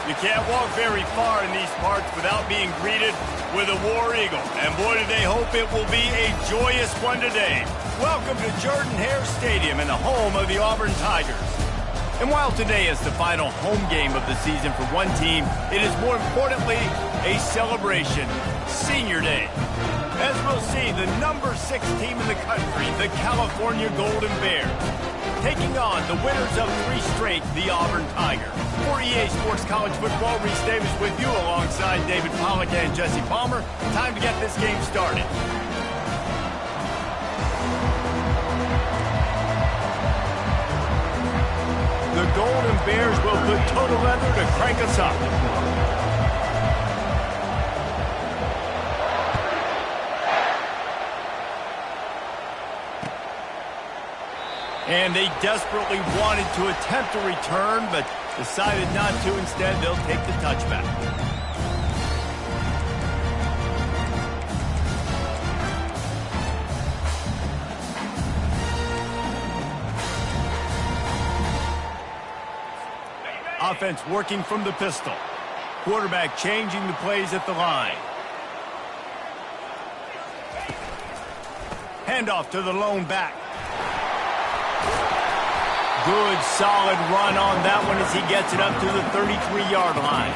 You can't walk very far in these parts without being greeted with a War Eagle. And boy, do they hope it will be a joyous one today. Welcome to Jordan-Hare Stadium and the home of the Auburn Tigers. And while today is the final home game of the season for one team, it is more importantly a celebration, Senior Day. As we'll see, the number 6 team in the country, the California Golden Bears, taking on the winners of 3 straight, the Auburn Tigers. For EA Sports College Football, Reese Davis with you alongside David Pollack and Jesse Palmer. Time to get this game started. The Golden Bears will put total leather to crank us up. And they desperately wanted to attempt a return, but decided not to. Instead, they'll take the touchback. Offense working from the pistol. Quarterback changing the plays at the line. Handoff to the lone back. Good, solid run on that one as he gets it up to the 33-yard line.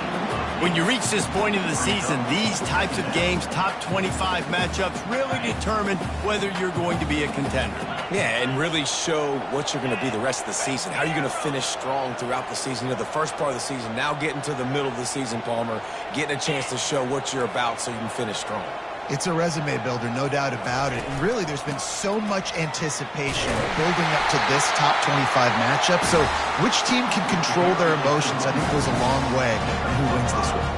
When you reach this point in the season, these types of games, top 25 matchups, really determine whether you're going to be a contender. Yeah, and really show what you're going to be the rest of the season. How are you going to finish strong throughout the season? The first part of the season, now getting to the middle of the season, Palmer, getting a chance to show what you're about so you can finish strong. It's a resume builder, no doubt about it. And really, there's been so much anticipation building up to this top 25 matchup. So which team can control their emotions, I think, goes a long way in who wins this one.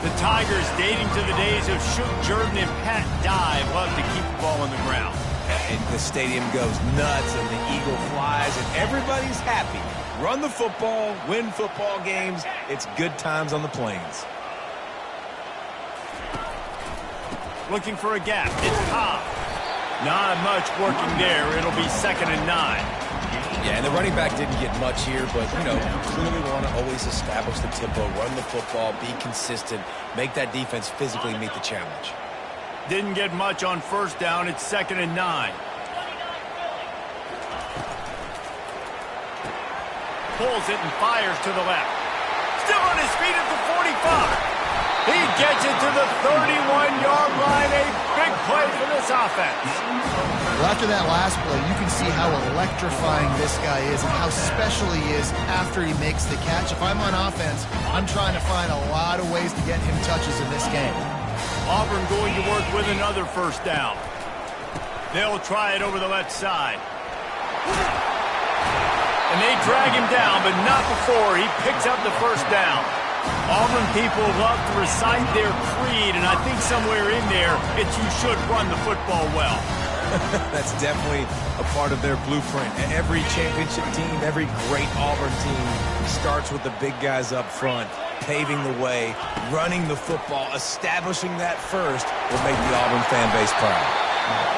The Tigers, dating to the days of Shoot Jordan and Pat Dive, love to keep the ball on the ground. And the stadium goes nuts, and the eagle flies, and everybody's happy. Run the football, win football games. It's good times on the plains. Looking for a gap. It's Ncaa. Not much working there. It'll be 2nd and 9. Yeah, and the running back didn't get much here, but, you clearly want to always establish the tempo, run the football, be consistent, make that defense physically meet the challenge. Didn't get much on 1st down. It's 2nd and 9. Pulls it and fires to the left. Still on his feet at the 45. He gets it to the 31-yard line. A big play for this offense. Well, after that last play, you can see how electrifying this guy is and how special he is after he makes the catch. If I'm on offense, I'm trying to find a lot of ways to get him touches in this game. Auburn going to work with another 1st down. They'll try it over the left side. And they drag him down, but not before he picks up the 1st down. Auburn people love to recite their creed, and I think somewhere in there, it's you should run the football well. That's definitely a part of their blueprint. Every championship team, every great Auburn team starts with the big guys up front, paving the way, running the football, establishing that first will make the Auburn fan base proud.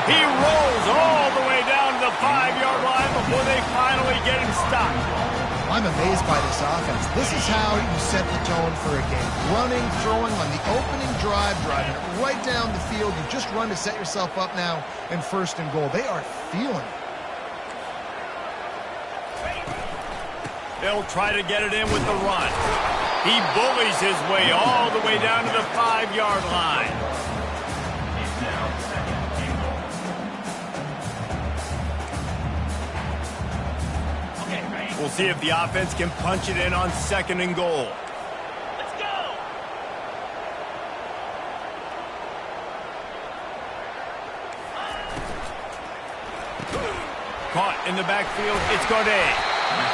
He rolls all the way down to the 5-yard line before they finally get him stopped. I'm amazed by this offense. This is how you set the tone for a game. Running, throwing on the opening drive, driving it right down the field. You just run to set yourself up now in 1st and goal. They are feeling it. They'll try to get it in with the run. He bullies his way all the way down to the 5-yard line. We'll see if the offense can punch it in on 2nd and goal. Let's go! Caught in the backfield, it's Gaudet.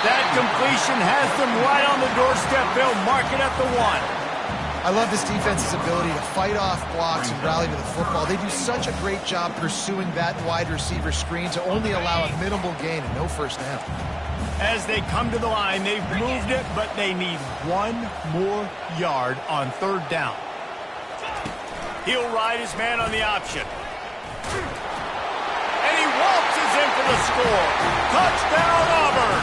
That completion has them right on the doorstep. They'll mark it at the 1. I love this defense's ability to fight off blocks and rally to the football. They do such a great job pursuing that wide receiver screen to only allow a minimal gain and no 1st down. As they come to the line, they've moved it, but they need 1 more yard on 3rd down. He'll ride his man on the option. And he waltzes in for the score. Touchdown, Auburn!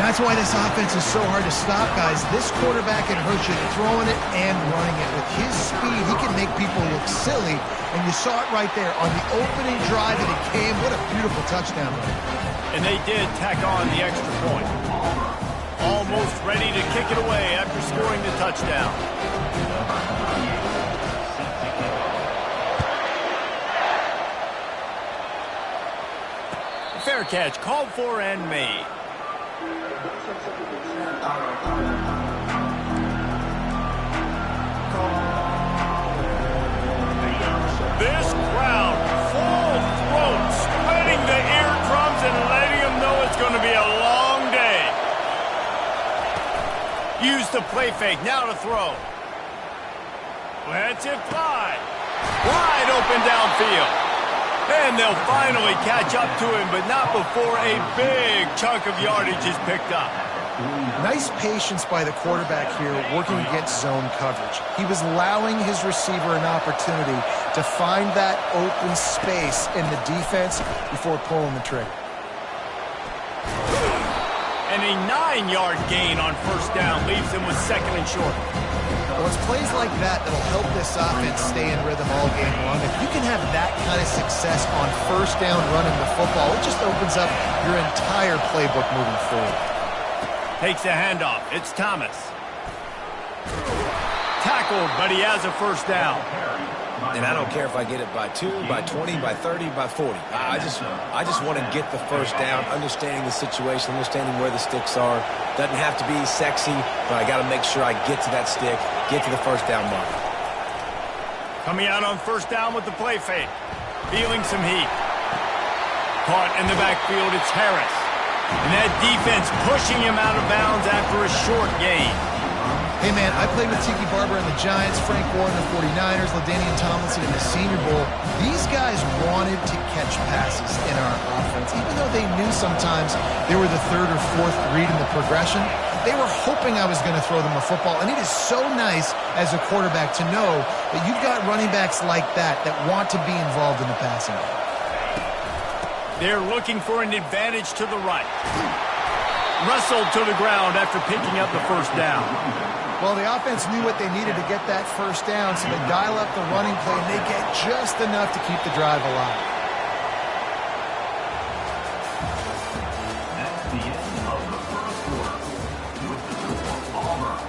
That's why this offense is so hard to stop, guys. This quarterback can hurt you throwing it and running it. With his speed, he can make people look silly, and you saw it right there on the opening drive, and it came. What a beautiful touchdown. And they did tack on the extra point. Almost ready to kick it away after scoring the touchdown. Fair catch called for and made. This crowd, full throat, splitting the eardrums and letting them know it's going to be a long day. Use the play fake, now to throw. Lets it fly. Wide open downfield. And they'll finally catch up to him, but not before a big chunk of yardage is picked up. Nice patience by the quarterback here working against zone coverage. He was allowing his receiver an opportunity to find that open space in the defense before pulling the trigger. And a 9-yard gain on first down leaves him with second and short. Well, it's plays like that that'll help this offense stay in rhythm all game long. If you can have that kind of success on first down running the football, it just opens up your entire playbook moving forward. Takes the handoff. It's Thomas. Tackled, but he has a first down. And I don't care if I get it by 2, by 20, by 30, by 40. I just want to get the first down, understanding the situation, understanding where the sticks are. Doesn't have to be sexy, but I got to make sure I get to that stick, get to the first down mark. Coming out on first down with the play fake. Feeling some heat. Caught in the backfield, it's Harris. And that defense pushing him out of bounds after a short gain. Hey, man, I played with Tiki Barber and the Giants, Frank Warren, the 49ers, LaDainian Tomlinson in the Senior Bowl. These guys wanted to catch passes in our offense. Even though they knew sometimes they were the third or fourth read in the progression, they were hoping I was going to throw them a football. And it is so nice as a quarterback to know that you've got running backs like that that want to be involved in the passing game. They're looking for an advantage to the right. Wrestled to the ground after picking up the first down. Well, the offense knew what they needed to get that first down, so they dial up the running play, and they get just enough to keep the drive alive. That's the end of the first quarter. With the score, Auburn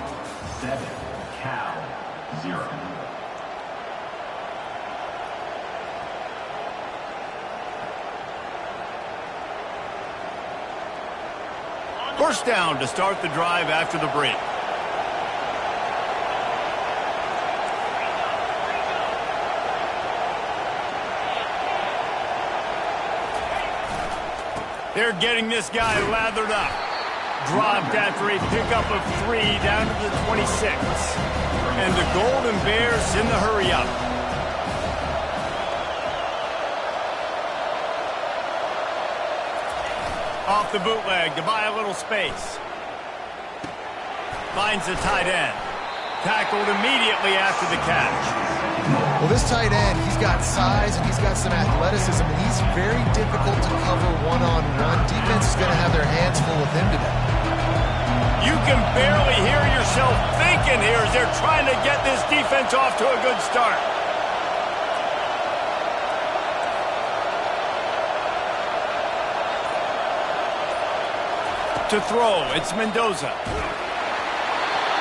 7, Cal 0. First down to start the drive after the break. They're getting this guy lathered up. Dropped after a pickup of 3 down to the 26. And the Golden Bears in the hurry-up. Off the bootleg to buy a little space. Finds the tight end. Tackled immediately after the catch. Well, this tight end, he's got size and he's got some athleticism, and he's very difficult to cover one-on-one. Defense is going to have their hands full with him today. You can barely hear yourself thinking here as they're trying to get this defense off to a good start. To throw, it's Mendoza.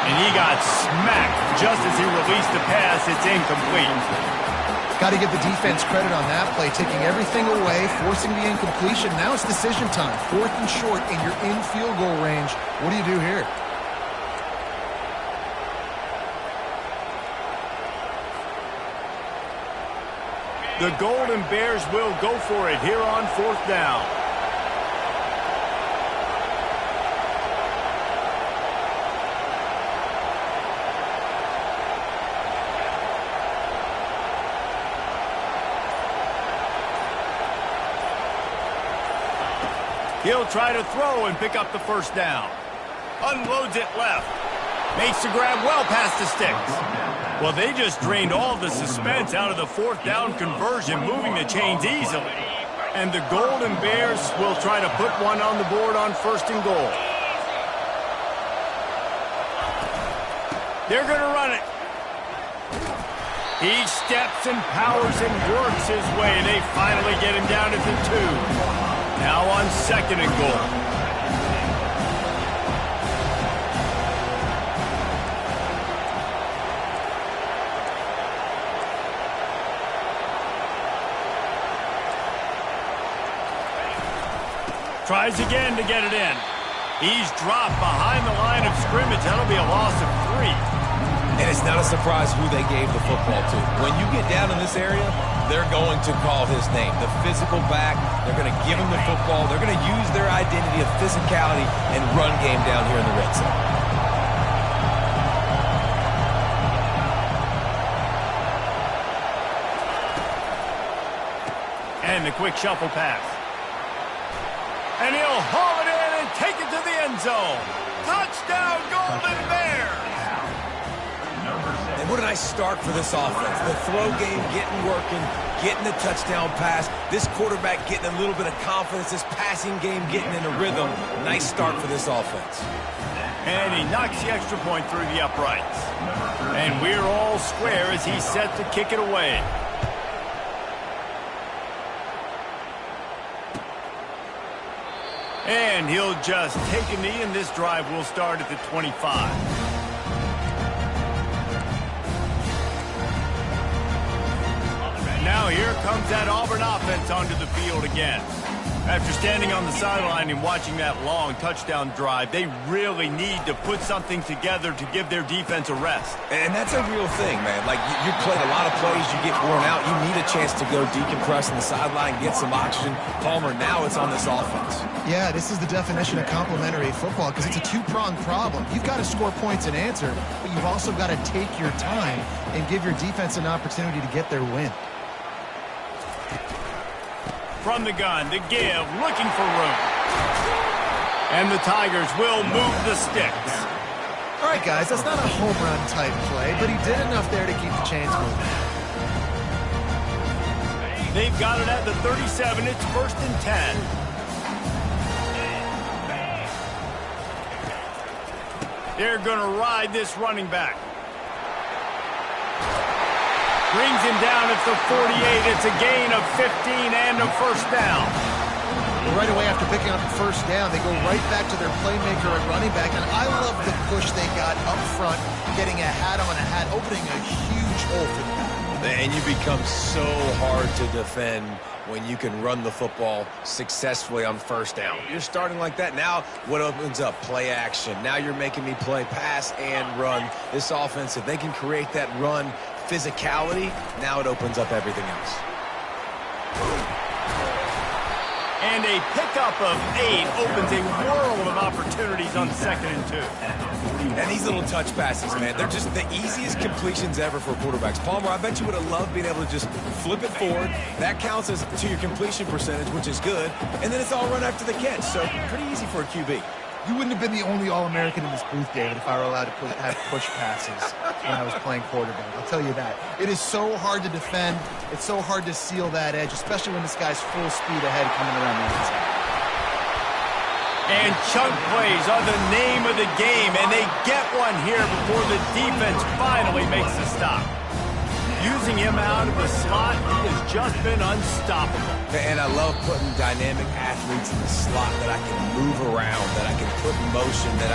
And he got smacked just as he released the pass. It's incomplete. Got to give the defense credit on that play, taking everything away, forcing the incompletion. Now it's decision time. 4th and short, and you're in field goal range. What do you do here? The Golden Bears will go for it here on 4th down. He'll try to throw and pick up the first down. Unloads it left. Makes the grab well past the sticks. Well, they just drained all the suspense out of the 4th down conversion, moving the chains easily. And the Golden Bears will try to put one on the board on 1st and goal. They're going to run it. He steps and powers and works his way. They finally get him down at the 2. Now on 2nd and goal. Tries again to get it in. He's dropped behind the line of scrimmage. That'll be a loss of 3. And it's not a surprise who they gave the football to. When you get down in this area, they're going to call his name. The physical back, they're going to give him the football. They're going to use their identity of physicality and run game down here in the red zone. And the quick shuffle pass. And he'll haul it in and take it to the end zone. Touchdown, Golden Bears! And what a nice start for this offense. The throw game getting working, getting the touchdown pass. This quarterback getting a little bit of confidence. This passing game getting in a rhythm. Nice start for this offense. And he knocks the extra point through the uprights. And we're all square as he's set to kick it away. And he'll just take a knee, and this drive will start at the 25. Now here comes that Auburn offense onto the field again. After standing on the sideline and watching that long touchdown drive, they really need to put something together to give their defense a rest. And that's a real thing, man. Like, you played a lot of plays, you get worn out, you need a chance to go decompress on the sideline, get some oxygen. Palmer, now it's on this offense. Yeah, this is the definition of complementary football because it's a two-pronged problem. You've got to score points and answer, but you've also got to take your time and give your defense an opportunity to get their win. From the gun, the give, looking for room. And the Tigers will move the sticks. All right, guys, that's not a home run type play, but he did enough there to keep the chains moving. They've got it at the 37. It's 1st and 10. They're going to ride this running back. Brings him down at the 48. It's a gain of 15 and a 1st down. Right away after picking up the 1st down, they go right back to their playmaker at running back. And I love the push they got up front, getting a hat on a hat, opening a huge hole for the back. And you become so hard to defend when you can run the football successfully on 1st down. You're starting like that. Now what opens up? Play action. Now you're making me play pass and run. This offense, if they can create that run physicality, now it opens up everything else. And a pickup of 8 opens a world of opportunities on 2nd and 2. And these little touch passes, man, they're just the easiest completions ever for quarterbacks. Palmer, I bet you would have loved being able to just flip it forward. That counts as to your completion percentage, which is good. And then it's all run after the catch, so pretty easy for a QB. You wouldn't have been the only All-American in this booth, David, if I were allowed to have push passes when I was playing quarterback. I'll tell you that. It is so hard to defend. It's so hard to seal that edge, especially when this guy's full speed ahead coming around the inside. And chunk plays are the name of the game, and they get one here before the defense finally makes the stop. Using him out of the slot, he has just been unstoppable. And I love putting dynamic athletes in the slot that I can move around, that I can put in motion, that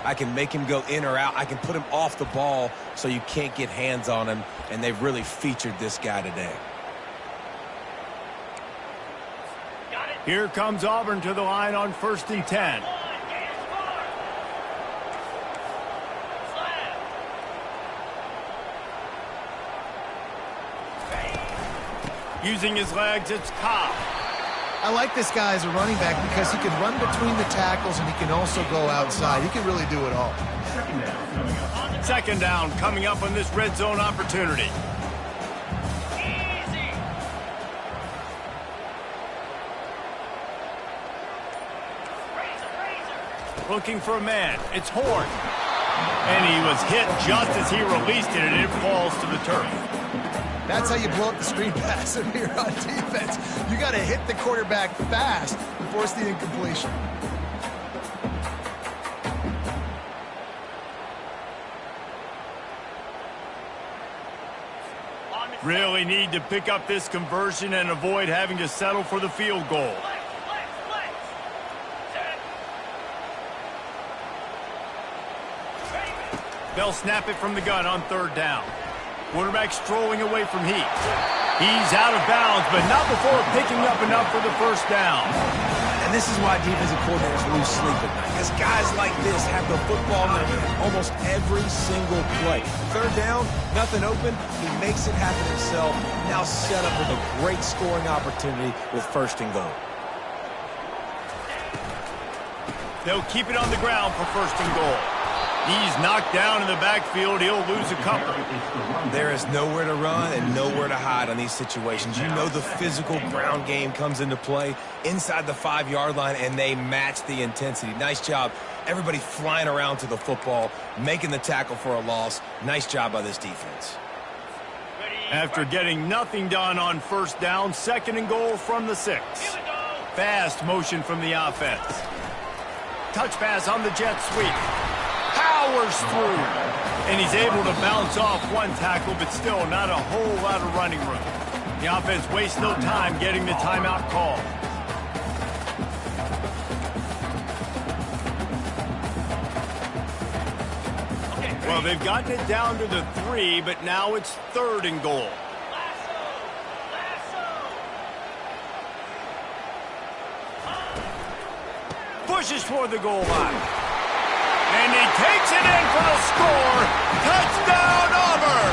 I can make him go in or out. I can put him off the ball so you can't get hands on him, and they've really featured this guy today. Here comes Auburn to the line on 1st and 10. Using his legs, it's Ncaa. I like this guy as a running back because he can run between the tackles and he can also go outside. He can really do it all. 2nd down coming up on this red zone opportunity. Looking for a man. It's Horn. And he was hit just as he released it, and it falls to the turf. That's how you blow up the screen pass here on defense. You got to hit the quarterback fast and force the incompletion. Really need to pick up this conversion and avoid having to settle for the field goal. They'll snap it from the gun on third down. Quarterback strolling away from heat. He's out of bounds, but not before picking up enough for the first down. And this is why defensive coordinators lose sleep at night, because guys like this have the football in their hand almost every single play. Third down, nothing open, he makes it happen himself. Now set up with a great scoring opportunity with first and goal. They'll keep it on the ground for first and goal. He's knocked down in the backfield. He'll lose a couple. There is nowhere to run and nowhere to hide on these situations. You know the physical ground game comes into play inside the 5-yard line, and they match the intensity. Nice job. Everybody flying around to the football, making the tackle for a loss. Nice job by this defense. After getting nothing done on first down, second and goal from the 6. Fast motion from the offense. Touch pass on the jet sweep. Powers through. And he's able to bounce off one tackle, but still not a whole lot of running room. The offense wastes no time getting the timeout call. Well, they've gotten it down to the 3, but now it's third and goal. Pushes toward the goal line. And he takes it in for the score. Touchdown, Auburn!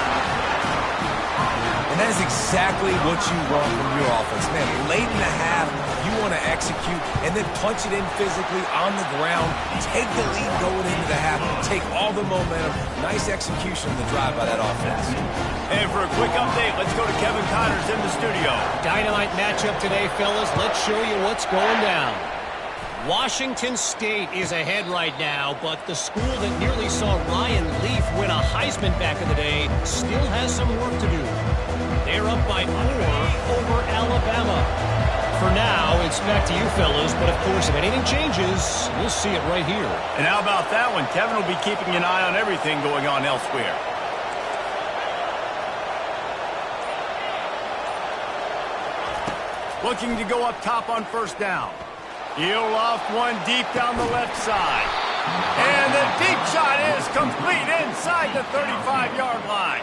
And that is exactly what you want from your offense. Man, late in the half, you want to execute and then punch it in physically on the ground. Take the lead going into the half. Take all the momentum. Nice execution of the drive by that offense. And for a quick update, let's go to Kevin Connors in the studio. Dynamite matchup today, fellas. Let's show you what's going down. Washington State is ahead right now, but the school that nearly saw Ryan Leaf win a Heisman back in the day still has some work to do. They're up by 4 over Alabama. For now, it's back to you fellas, but of course, if anything changes, you'll see it right here. And how about that one? Kevin will be keeping an eye on everything going on elsewhere. Looking to go up top on first down. He'll loft one deep down the left side. And the deep shot is complete inside the 35-yard line.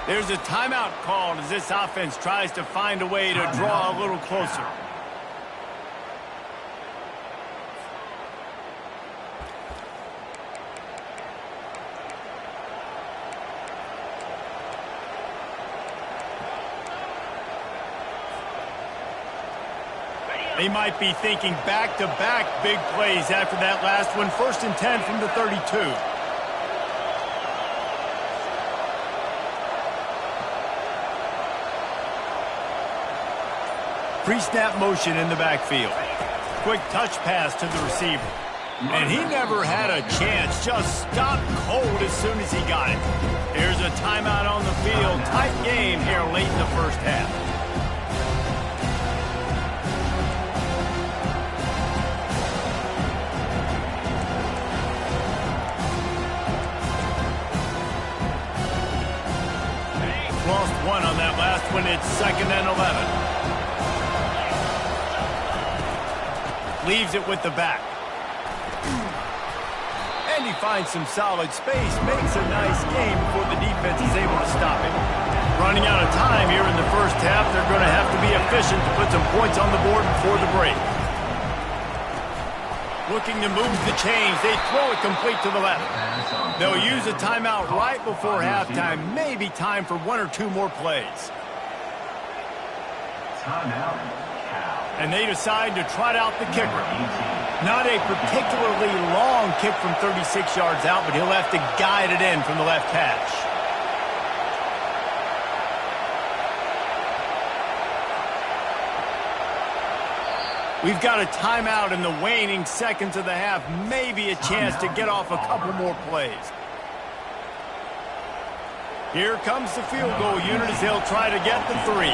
There's a timeout called as this offense tries to find a way to draw a little closer. They might be thinking back-to-back big plays after that last one. First and 10 from the 32. Pre-snap motion in the backfield. Quick touch pass to the receiver. And he never had a chance. Just stopped cold as soon as he got it. Here's a timeout on the field. Tight game here late in the first half. Lost one on that last one. It's second and 11. Leaves it with the back. And he finds some solid space. Makes a nice game before the defense is able to stop it. Running out of time here in the first half. They're going to have to be efficient to put some points on the board before the break. Looking to move the chains. They throw it complete to the left. They'll use a timeout right before halftime. Maybe time for 1 or 2 more plays. Timeout. And they decide to trot out the kicker. Not a particularly long kick from 36 yards out, but he'll have to guide it in from the left hash. We've got a timeout in the waning seconds of the half. Maybe a chance to get off a couple more plays. Here comes the field goal unit as they'll try to get the 3.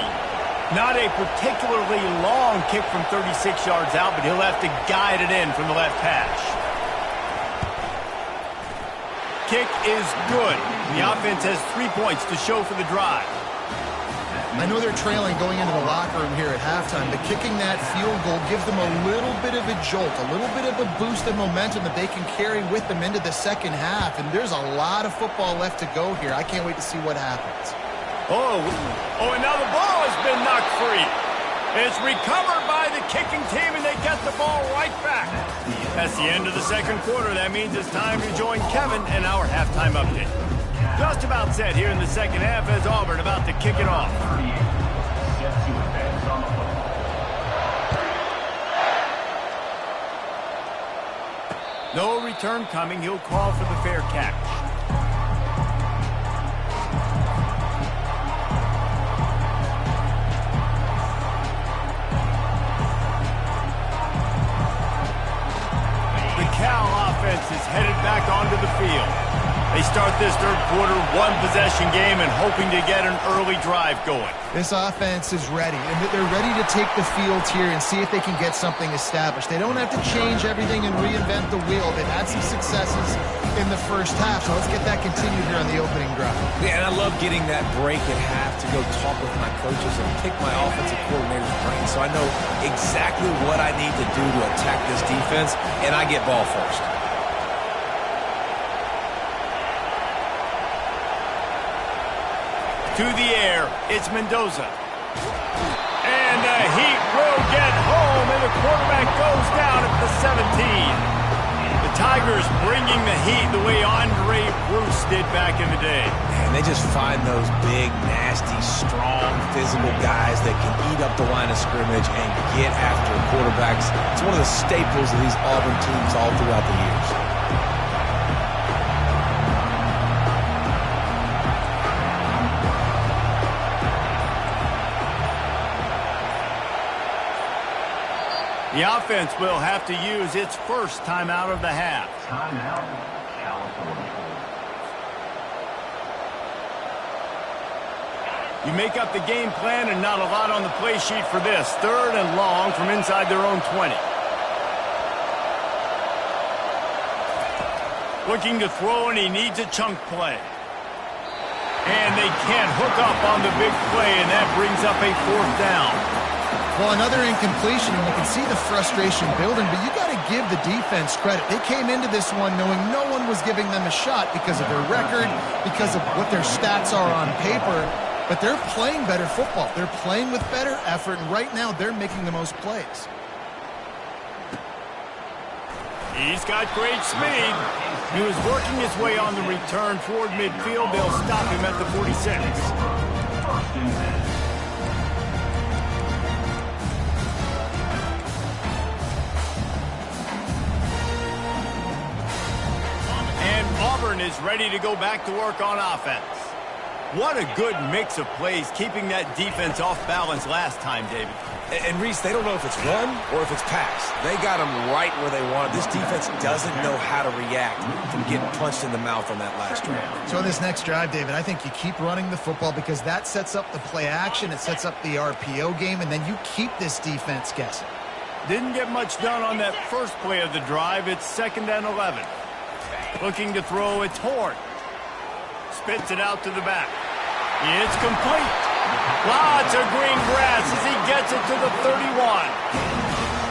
Not a particularly long kick from 36 yards out, but he'll have to guide it in from the left hash. Kick is good. The offense has 3 points to show for the drive. I know they're trailing going into the locker room here at halftime, but kicking that field goal gives them a little bit of a jolt, a little bit of a boost of momentum that they can carry with them into the second half. And there's a lot of football left to go here. I can't wait to see what happens. And now the ball has been knocked free. It's recovered by the kicking team, and they get the ball right back. That's the end of the second quarter. That means it's time to join Kevin in our halftime update. Just about set here in the second half as Auburn about to kick it off. No return coming. He'll call for the fair catch. The Cal offense is headed back onto the field. They start this third quarter one-possession game and hoping to get an early drive going. This offense is ready, and they're ready to take the field here and see if they can get something established. They don't have to change everything and reinvent the wheel. They've had some successes in the first half, so let's get that continued here on the opening drive. Yeah, and I love getting that break at half to go talk with my coaches and pick my offensive coordinator's brain so I know exactly what I need to do to attack this defense, and I get ball first. To the air, it's Mendoza. And the Heat will get home, and the quarterback goes down at the 17. The Tigers bringing the heat the way Andre Bruce did back in the day. And they just find those big, nasty, strong, physical guys that can eat up the line of scrimmage and get after quarterbacks. It's one of the staples of these Auburn teams all throughout the years. The offense will have to use its first timeout of the half. Timeout, California. You make up the game plan and not a lot on the play sheet for this. Third and long from inside their own 20. Looking to throw, and he needs a chunk play. And they can't hook up on the big play, and that brings up a fourth down. Well, another incompletion, and you can see the frustration building, but you got to give the defense credit. They came into this one knowing no one was giving them a shot because of their record, because of what their stats are on paper, but they're playing better football. They're playing with better effort, and right now they're making the most plays. He's got great speed. He was working his way on the return toward midfield. They'll stop him at the 46. Auburn is ready to go back to work on offense. What a good mix of plays, keeping that defense off balance last time, David. And Reese, they don't know if it's run or if it's pass. They got them right where they want it. This defense doesn't know how to react from getting punched in the mouth on that last drive. So in this next drive, David, I think you keep running the football because that sets up the play action, it sets up the RPO game, and then you keep this defense guessing. Didn't get much done on that first play of the drive. It's 2nd and 11. Looking to throw, it's Horn. Spits it out to the back. It's complete. Lots of green grass as he gets it to the 31.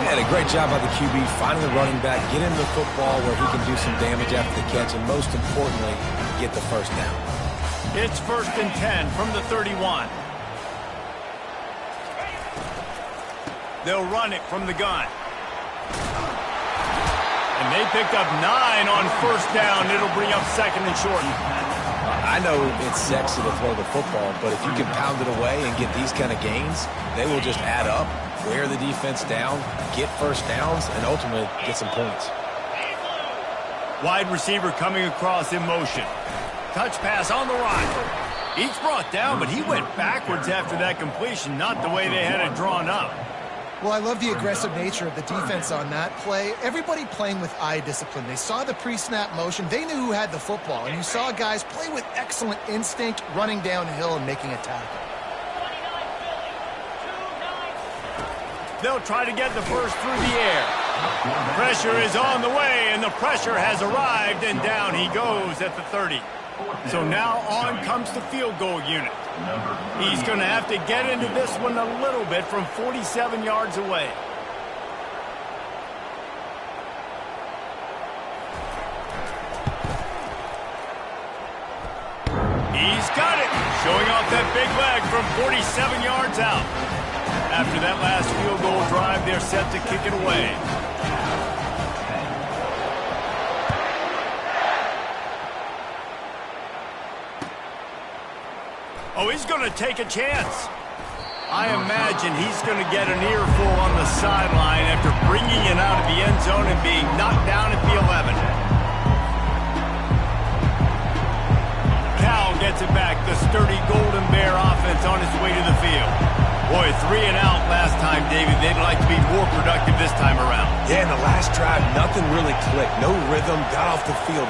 And a great job by the QB finding the running back, get him the football where he can do some damage after the catch, and most importantly, get the first down. It's 1st and 10 from the 31. They'll run it from the gun. And they picked up 9 on 1st down. It'll bring up 2nd and short. I know it's sexy to throw the football, but if you can pound it away and get these kind of gains, they will just add up, wear the defense down, get first downs, and ultimately get some points. Wide receiver coming across in motion. Touch pass on the run. Each brought down, but he went backwards after that completion, not the way they had it drawn up. Well, I love the aggressive nature of the defense on that play. Everybody playing with eye discipline. They saw the pre-snap motion. They knew who had the football. And you saw guys play with excellent instinct, running downhill and making a tackle. They'll try to get the first through the air. Pressure is on the way, and the pressure has arrived, and down he goes at the 30. So now on comes the field goal unit. He's going to have to get into this one a little bit from 47 yards away. He's got it, showing off that big leg from 47 yards out. After that last field goal drive, they're set to kick it away. Oh, he's going to take a chance. I imagine he's going to get an earful on the sideline after bringing it out of the end zone and being knocked down at the 11. Cal gets it back. The sturdy Golden Bear offense on its way to the field. Boy, 3 and out last time, David. They'd like to be more productive this time around. Yeah, in the last drive, nothing really clicked. No rhythm. Got off the field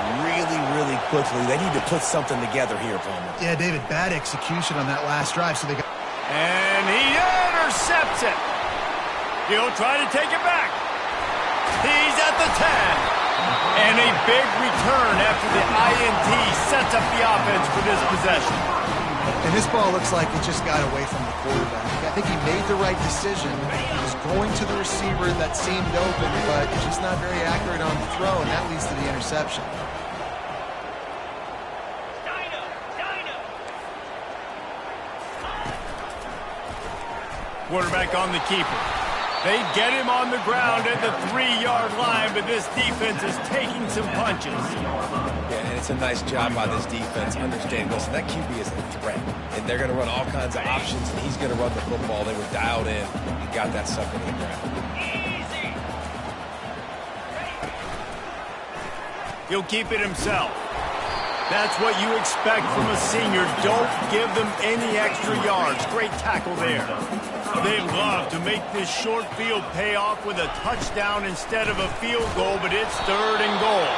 really quickly. They need to put something together here, Palmer. Yeah, David, bad execution on that last drive. So they got... And he intercepts it. He'll try to take it back. He's at the 10. And a big return after the INT sets up the offense for this possession. And this ball looks like it just got away from the quarterback. I think he made the right decision. He was going to the receiver that seemed open, but just not very accurate on the throw, and that leads to the interception. Quarterback on the keeper. They get him on the ground at the 3-yard line, but this defense is taking some punches. Yeah, and it's a nice job by this defense. Understand, listen, that QB is a threat, and they're going to run all kinds of options, and he's going to run the football. They were dialed in and got that sucker to the ground. He'll keep it himself. That's what you expect from a senior. Don't give them any extra yards. Great tackle there. They love to make this short field pay off with a touchdown instead of a field goal, but it's 3rd and goal.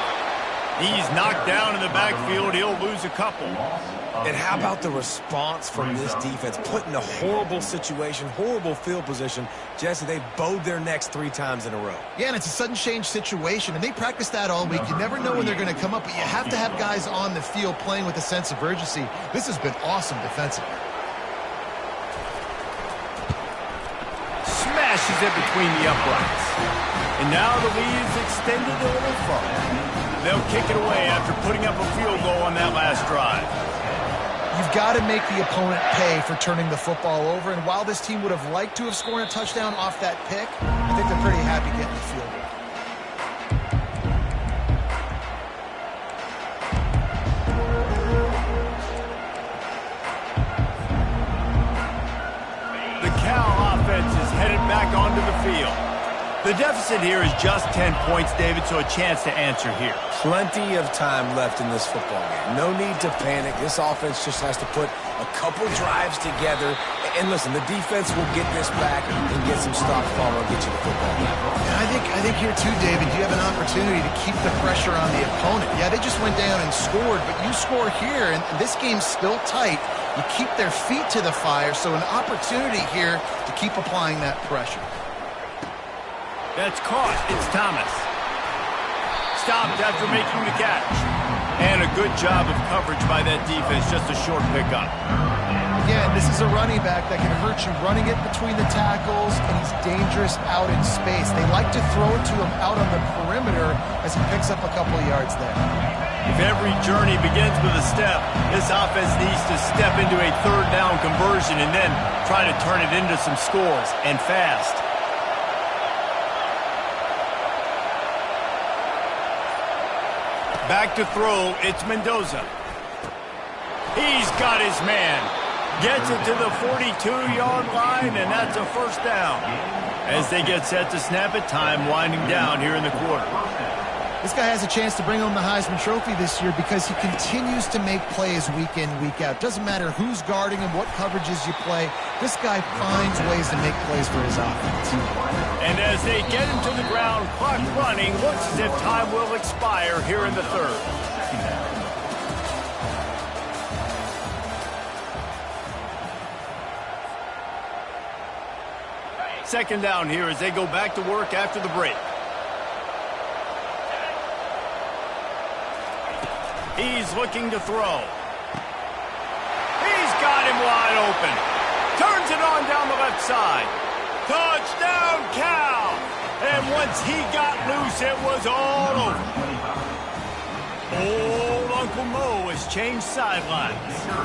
He's knocked down in the backfield. He'll lose a couple. And how about the response from this defense? Put in a horrible situation, horrible field position. Jesse, they bowed their necks 3 times in a row. Yeah, and it's a sudden change situation, and they practice that all week. You never know when they're going to come up, but you have to have guys on the field playing with a sense of urgency. This has been awesome defensively. Smashes it between the uprights. And now the lead is extended a little further. They'll kick it away after putting up a field goal on that last drive. You've got to make the opponent pay for turning the football over, and while this team would have liked to have scored a touchdown off that pick, I think they're pretty happy getting the field goal. The Cal offense is headed back onto the field. The deficit here is just 10 points, David, so a chance to answer here. Plenty of time left in this football game. No need to panic. This offense just has to put a couple drives together. And listen, the defense will get this back and get some stops, Palmer, and get you the football back. And I think here too, David, you have an opportunity to keep the pressure on the opponent. Yeah, they just went down and scored, but you score here, and this game's still tight. You keep their feet to the fire, so an opportunity here to keep applying that pressure. That's caught. It's Thomas. Stopped after making the catch. And a good job of coverage by that defense. Just a short pickup. Again, this is a running back that can hurt you running it between the tackles, and he's dangerous out in space. They like to throw it to him out on the perimeter as he picks up a couple of yards there. If every journey begins with a step, this offense needs to step into a 3rd down conversion and then try to turn it into some scores, and fast. Back to throw, it's Mendoza. He's got his man. Gets it to the 42-yard line, and that's a 1st down. As they get set to snap it, time winding down here in the quarter. This guy has a chance to bring home the Heisman Trophy this year because he continues to make plays week in, week out. Doesn't matter who's guarding him, what coverages you play. This guy finds ways to make plays for his offense. And as they get him to the ground, clock running, looks as if time will expire here in the 3rd. Second down here as they go back to work after the break. He's looking to throw. He's got him wide open. Turns it on down the left side. Touchdown, Cal! And once he got loose, it was all over. Old Uncle Mo has changed sidelines.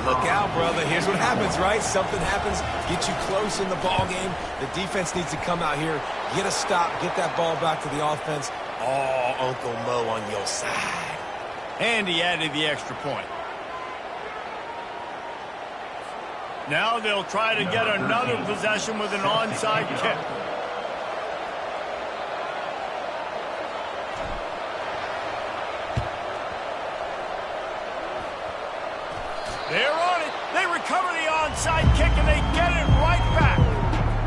Look out, brother. Here's what happens, right? Something happens, get you close in the ball game. The defense needs to come out here, get a stop, get that ball back to the offense. Oh, Uncle Mo on your side. And he added the extra point. Now they'll try to get another possession with an onside kick. They're on it. They recover the onside kick, and they get it right back.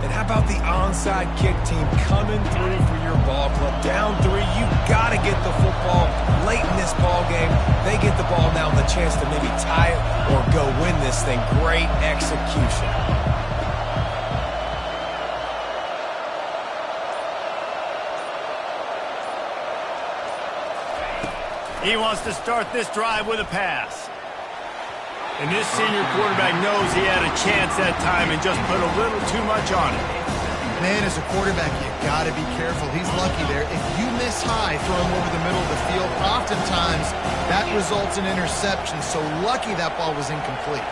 And how about the onside kick team coming through for your ball club? Down 3, you got to get the football late in this ball game. They get the ball now, the chance to maybe tie it or go win this thing. Great execution. He wants to start this drive with a pass. And this senior quarterback knows he had a chance that time and just put a little too much on it. Man, as a quarterback, you got to be careful. He's lucky there. If you miss high, throw him over the middle of the field, oftentimes that results in interception. So lucky that ball was incomplete.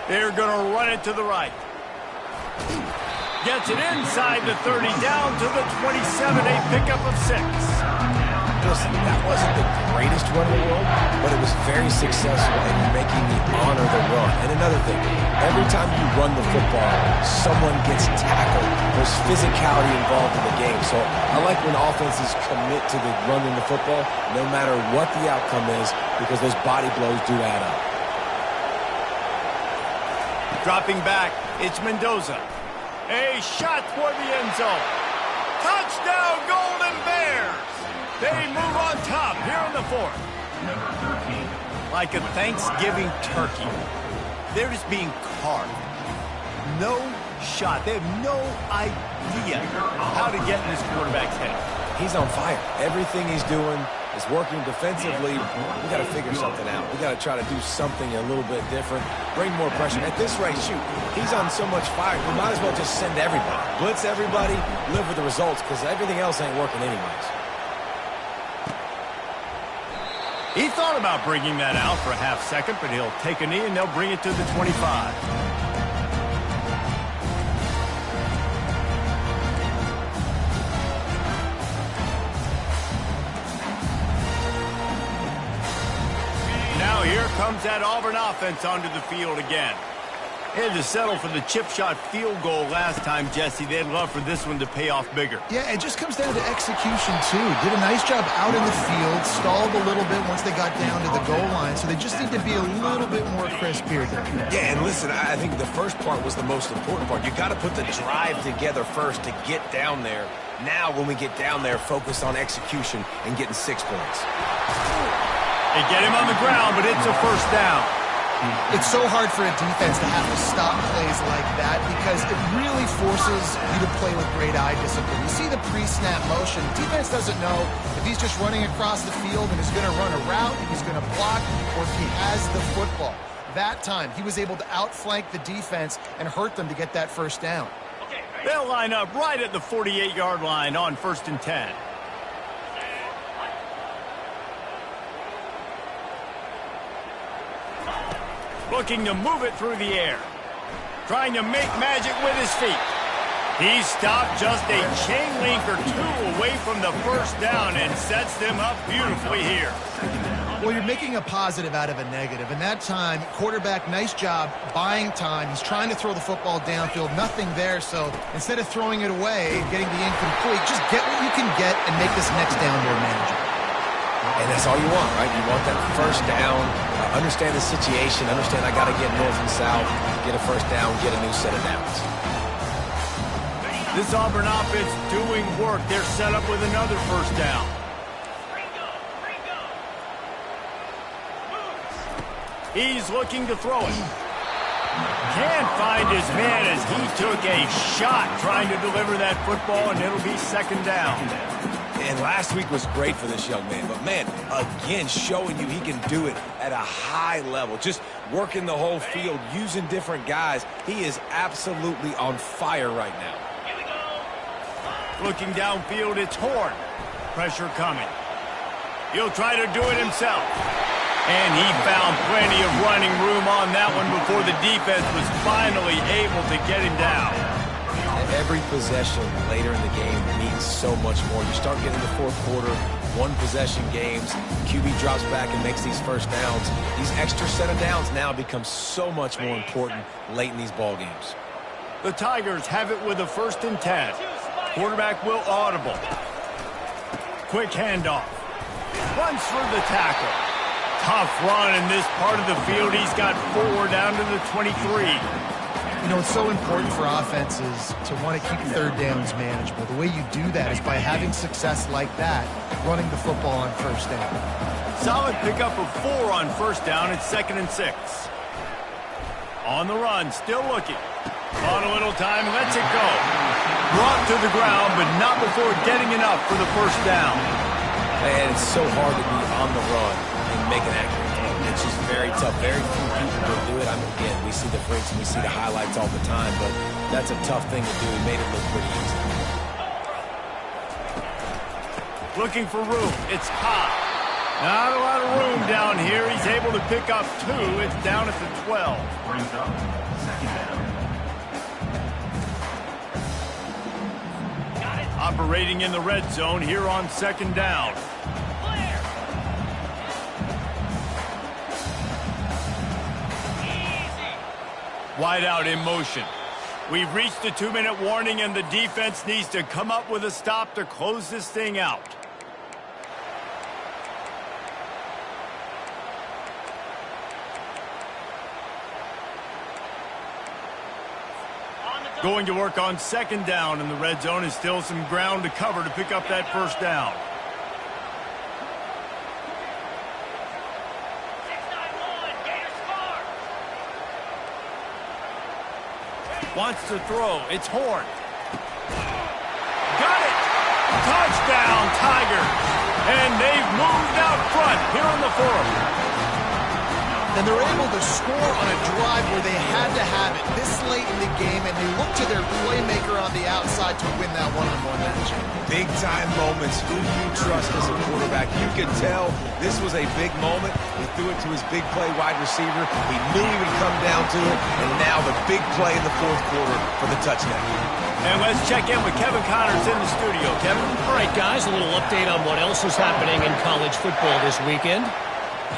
They're going to run it to the right. Gets it inside the 30, down to the 27, a pickup of 6. Listen, that wasn't the greatest run in the world, but it was very successful in making me honor the run. And another thing, every time you run the football, someone gets tackled. There's physicality involved in the game. So I like when offenses commit to the running the football, no matter what the outcome is, because those body blows do add up. Dropping back, it's Mendoza. A shot toward the end zone. Touchdown, Golden Bears! They move on top here in the 4th. Like a Thanksgiving turkey, they're just being carved. No shot. They have no idea how to get in this quarterback's head. He's on fire. Everything he's doing is working defensively. We got to figure something out. We got to try to do something a little bit different. Bring more pressure. At this rate, shoot, he's on so much fire. We might as well just send everybody. Blitz everybody, live with the results, because everything else ain't working anyways. He thought about bringing that out for a half second, but he'll take a knee and they'll bring it to the 25. Now here comes that Auburn offense onto the field again. They had to settle for the chip shot field goal last time, Jesse. They'd love for this one to pay off bigger. Yeah, it just comes down to execution, too. Did a nice job out in the field, stalled a little bit once they got down to the goal line, so they just need to be a little bit more crisp here. Yeah, and listen, I think the first part was the most important part. You got to put the drive together first to get down there. Now, when we get down there, focus on execution and getting 6 points. They get him on the ground, but it's a first down. It's so hard for a defense to have to stop plays like that because it really forces you to play with great eye discipline. You see the pre-snap motion. Defense doesn't know if he's just running across the field and is going to run a route, if he's going to block, or if he has the football. That time, he was able to outflank the defense and hurt them to get that first down. They'll line up right at the 48-yard line on 1st and 10. Looking to move it through the air. Trying to make magic with his feet. He stopped just a chain link or 2 away from the first down and sets them up beautifully here. Well, you're making a positive out of a negative. And that time, quarterback, nice job buying time. He's trying to throw the football downfield. Nothing there. So instead of throwing it away, getting the incomplete, just get what you can get and make this next down more manageable. And that's all you want, right? You want that first down, understand the situation, understand I got to get north and south, get a first down, get a new set of downs. This Auburn offense doing work. They're set up with another first down. He's looking to throw it. Can't find his man as he took a shot trying to deliver that football, and it'll be second down. And last week was great for this young man. But, man, again, showing you he can do it at a high level. Just working the whole field, using different guys. He is absolutely on fire right now. Looking downfield, it's Horn. Pressure coming. He'll try to do it himself. And he found plenty of running room on that one before the defense was finally able to get him down. Every possession later in the game means so much more. You start getting the fourth quarter, one-possession games, QB drops back and makes these first downs. These extra set of downs now become so much more important late in these ball games. The Tigers have it with a 1st and 10. Quarterback will audible. Quick handoff. Runs through the tackle. Tough run in this part of the field. He's got 4 down to the 23. You know, it's so important for offenses to want to keep third downs manageable. The way you do that is by having success like that, running the football on first down. Solid pickup of 4 on first down. It's 2nd and 6. On the run, still looking. On a little time, lets it go. Brought to the ground, but not before getting enough for the first down. And it's so hard to be on the run and make an accurate throw. It's just very tough. Very few people will do it. I mean, again, we see the freaks and we see the highlights all the time, but that's a tough thing to do. He made it look pretty easy. Looking for room. It's Ncaa. Not a lot of room down here. He's able to pick up 2. It's down at the 12. Brings up second down. Operating in the red zone here on 2nd down. Wide out in motion. We've reached the 2-minute warning, and the defense needs to come up with a stop to close this thing out. Going to work on 2nd down in the red zone, is still some ground to cover to pick up that first down. Wants to throw. It's Horn. Got it! Touchdown, Tigers! And they've moved out front here in the 4th. And they're able to score on a drive where they had to have it this late in the game, and they look to their playmaker on the outside to win that one-on-one match. Big-time moments. Who do you trust as a quarterback? You could tell this was a big moment. He threw it to his big play wide receiver. He knew he would come down to it, and now the big play in the fourth quarter for the touchdown. And let's check in with Kevin Connors in the studio. Kevin? All right, guys, a little update on what else is happening in college football this weekend.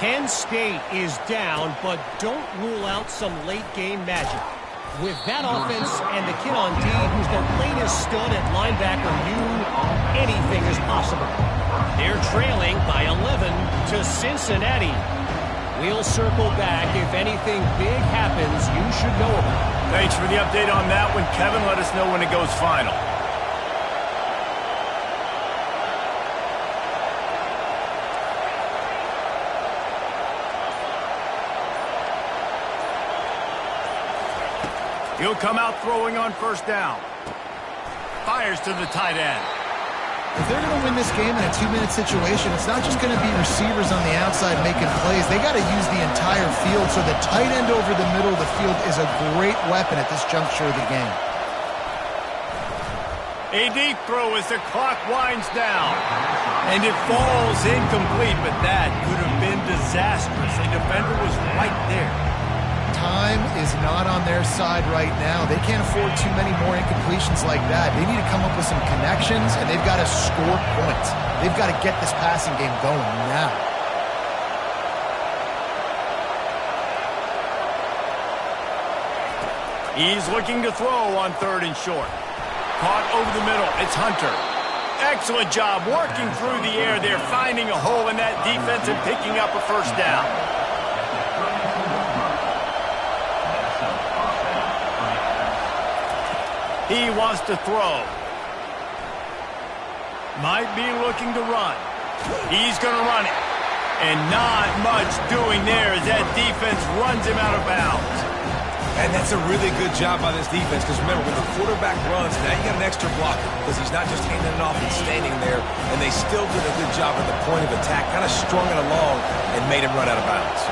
Penn State is down, but don't rule out some late-game magic. With that offense and the kid on D, who's their latest stud at linebacker, anything is possible. They're trailing by 11 to Cincinnati. We'll circle back. If anything big happens, you should know about it. Thanks for the update on that one, Kevin. Let us know when it goes final. He'll come out throwing on first down. Fires to the tight end. If they're going to win this game in a 2-minute situation, it's not just going to be receivers on the outside making plays. They got to use the entire field, so the tight end over the middle of the field is a great weapon at this juncture of the game. A deep throw as the clock winds down. And it falls incomplete, but that could have been disastrous. A defender was right there. Time is not on their side right now. They can't afford too many more incompletions like that. They need to come up with some connections, and they've got to score points. They've got to get this passing game going now. He's looking to throw on 3rd and short. Caught over the middle. It's Hunter. Excellent job working through the air there, finding a hole in that defense and picking up a first down. He wants to throw. Might be looking to run. He's going to run it. And not much doing there as that defense runs him out of bounds. And that's a really good job by this defense because, remember, when the quarterback runs, now you got an extra blocker because he's not just handing it off and standing there, and they still did a good job at the point of attack, kind of strung it along and made him run out of bounds.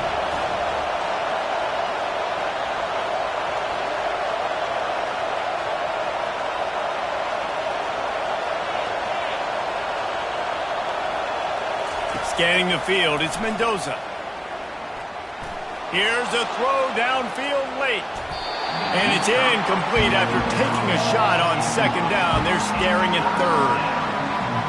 Scanning the field, it's Mendoza. Here's a throw downfield late. And it's incomplete after taking a shot on second down. They're staring at third.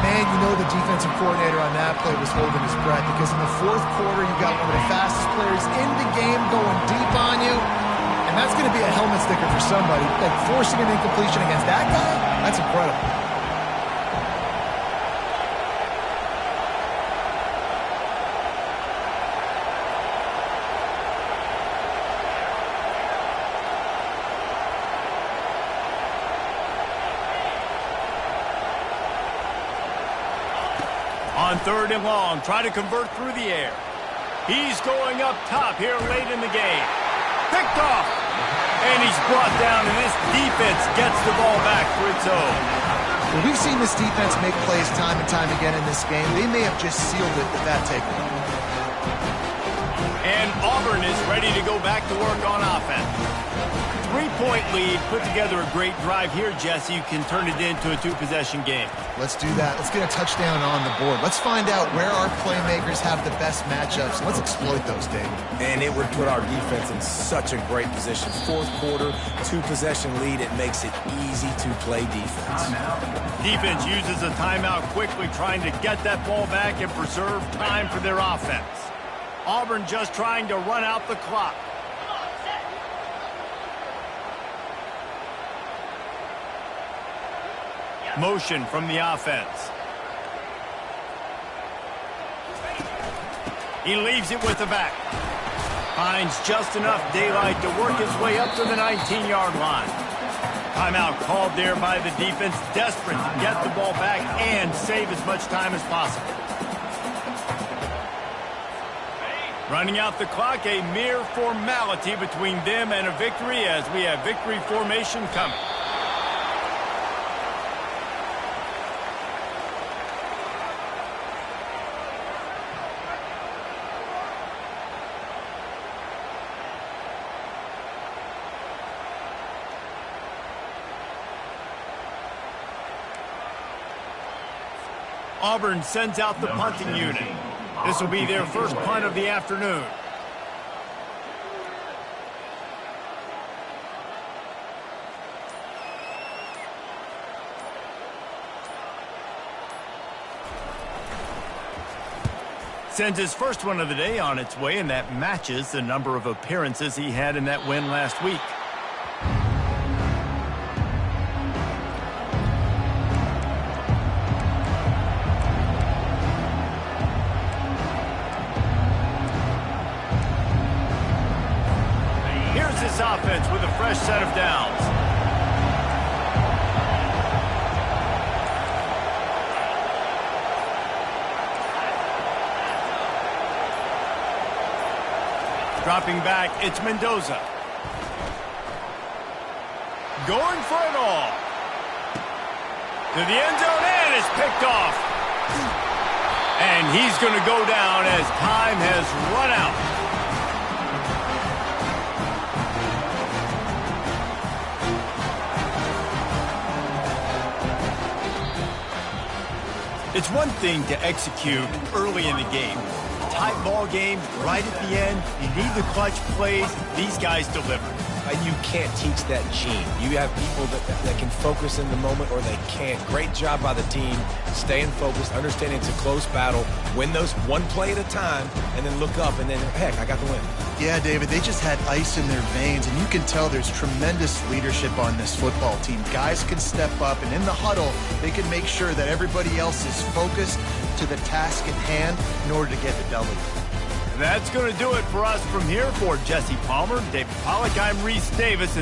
Man, you know the defensive coordinator on that play was holding his breath because in the fourth quarter, you got one of the fastest players in the game going deep on you. And that's going to be a helmet sticker for somebody. Like forcing an incompletion against that guy, that's incredible. On third and long, try to convert through the air. He's going up top here late in the game. Picked off. And he's brought down, and this defense gets the ball back for its own. Well, we've seen this defense make plays time and time again in this game. They may have just sealed it with that takeaway. And Auburn is ready to go back to work on offense. 3-point lead, put together a great drive here, Jesse. You can turn it into a two-possession game. Let's do that. Let's get a touchdown on the board. Let's find out where our playmakers have the best matchups. Let's exploit those, Dave. And it would put our defense in such a great position. Fourth quarter, two-possession lead. It makes it easy to play defense. Defense uses a timeout quickly, trying to get that ball back and preserve time for their offense. Auburn just trying to run out the clock. Motion from the offense. He leaves it with the back. Finds just enough daylight to work his way up to the 19-yard line. Timeout called there by the defense, desperate to get the ball back and save as much time as possible. Running out the clock, a mere formality between them and a victory as we have victory formation coming. Auburn sends out the punting unit. This will be their first punt of the afternoon. Sends his first one of the day on its way, and that matches the number of appearances he had in that win last week. This offense with a fresh set of downs. Dropping back, it's Mendoza. Going for it all. To the end zone and is picked off. And he's going to go down as time has run out. It's one thing to execute early in the game. Tight ball game, right at the end. You need the clutch plays. These guys deliver. You can't teach that gene. You have people that can focus in the moment or they can't. Great job by the team, staying focused, understanding it's a close battle, win those one play at a time, and then look up and then, heck, I got the win. Yeah, David, they just had ice in their veins, and you can tell there's tremendous leadership on this football team. Guys can step up, and in the huddle, they can make sure that everybody else is focused to the task at hand in order to get the W. That's going to do it for us from here. For Jesse Palmer, David Pollack, I'm Reese Davis, and